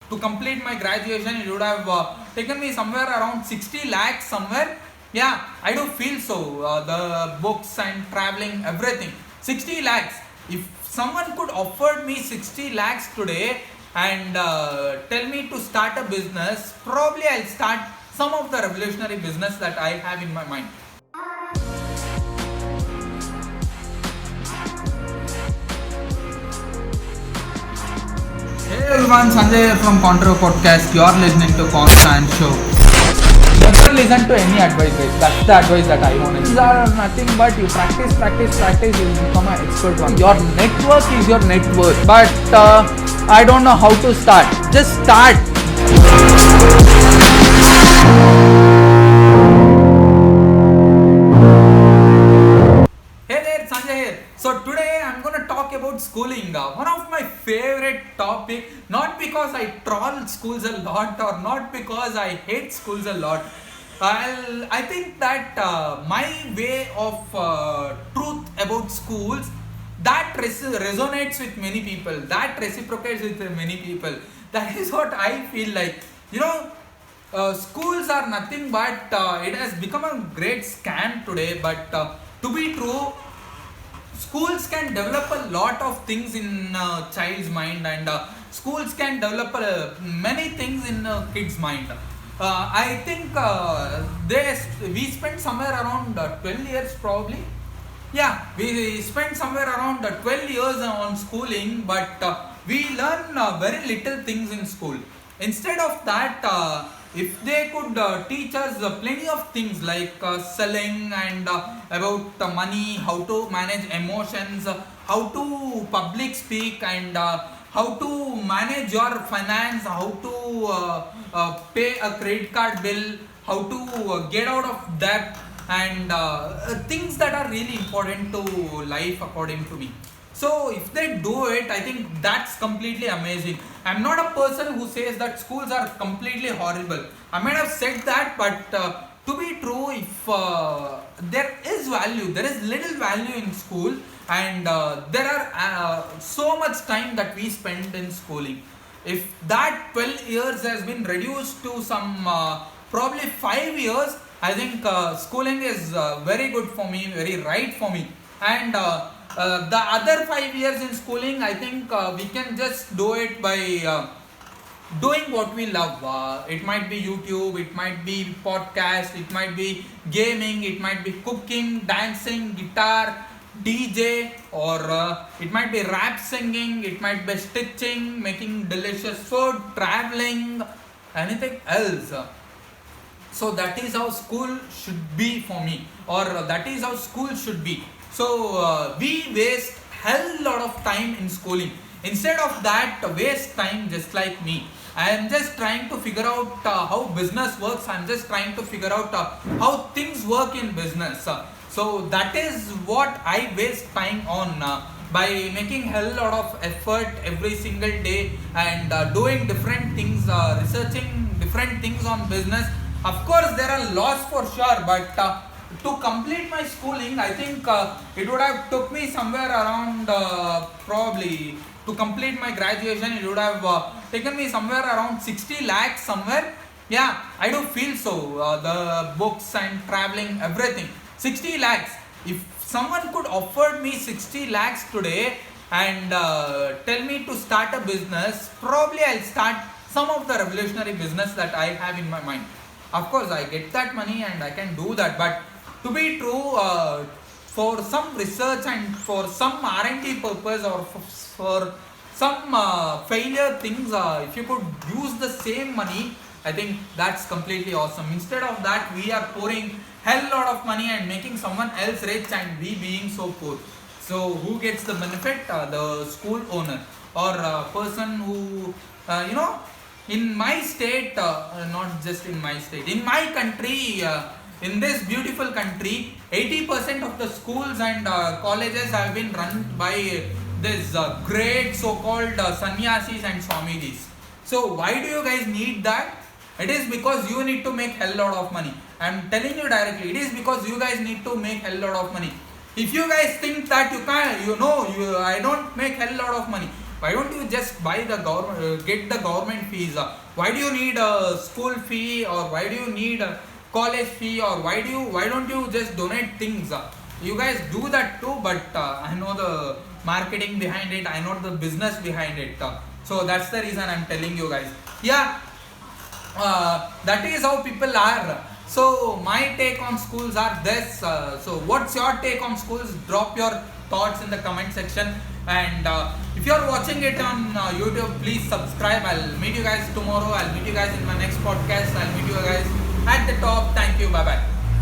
to complete my graduation, it would have taken me somewhere around 60 lakhs somewhere. Yeah, I do feel so. The books and traveling, everything. 60 lakhs. If someone could offer me 60 lakhs today and tell me to start a business, probably I'll start some of the revolutionary business that I have in my mind. Hey everyone, Sanjay here from Contro Podcast. You are listening to Constant Show. Never listen to any advice, guys. That's the advice that I want. These are nothing but you practice, you will become an expert one. Your network is your net worth. But I don't know how to start. Just start. Hey there, Sanjay here. So today I'm gonna talk about schooling. One of my favorite topic. Not because I troll schools a lot or not because I hate schools a lot. I think that my way of truth about schools that resonates with many people. That reciprocates with many people. That is what I feel like. You know, schools are nothing but it has become a great scam today. But to be true, schools can develop a lot of things in a child's mind, and schools can develop many things in a kid's mind. I think we spent somewhere around 12 years probably. Yeah, we spent somewhere around 12 years on schooling, but we learn very little things in school. Instead of that, if they could teach us plenty of things like selling and about money, how to manage emotions, how to public speak, and how to manage your finance, how to pay a credit card bill, how to get out of debt, and things that are really important to life according to me. So if they do it, I think that's completely amazing. I'm not a person who says that schools are completely horrible. I might have said that, but to be true, if there is value, there is little value in school, and there are so much time that we spend in schooling. If that 12 years has been reduced to some probably 5 years, I think schooling is very good for me, very right for me. And the other 5 years in schooling, I think we can just do it by doing what we love. It might be YouTube, it might be podcast, it might be gaming, it might be cooking, dancing, guitar, DJ, or it might be rap singing, it might be stitching, making delicious food, traveling, anything else. So that is how school should be for me, or that is how school should be. So we waste hell lot of time in schooling. Instead of that, waste time just like me. I am just trying to figure out how business works. I am just trying to figure out how things work in business. So that is what I waste time on by making hell lot of effort every single day and doing different things, researching different things on business. Of course, there are laws for sure, but to complete my schooling, I think it would have took me somewhere around probably to complete my graduation. It would have taken me somewhere around 60 lakhs somewhere. Yeah, I do feel so. The books and traveling, everything. 60 lakhs. If someone could offer me 60 lakhs today and tell me to start a business, probably I'll start some of the revolutionary business that I have in my mind. Of course, I get that money and I can do that, but to be true, for some research and for some R&D purpose or for some failure things, if you could use the same money, I think that's completely awesome. Instead of that, we are pouring hell lot of money and making someone else rich and we being so poor. So who gets the benefit? The school owner or person who, in my state, not just in my state, in my country, in this beautiful country, 80% of the schools and colleges have been run by this great so-called sannyasis and swamijis. So why do you guys need that? It is because you need to make hell lot of money. I'm telling you directly, it is because you guys need to make hell lot of money. If you guys think that you can't, I don't make hell lot of money. Why don't you just buy the government, get the government fees? Why do you need a school fee, or why do you need a college fee, or why don't you just donate things? You guys do that too, but I know the marketing behind it, I know the business behind it. So that's the reason I'm telling you guys. Yeah, that is how people are. So my take on schools are this. So what's your take on schools? Drop your thoughts in the comment section. And if you're watching it on YouTube, please subscribe. I'll meet you guys tomorrow. I'll meet you guys in my next podcast. I'll meet you guys at the top. Thank you. Bye bye.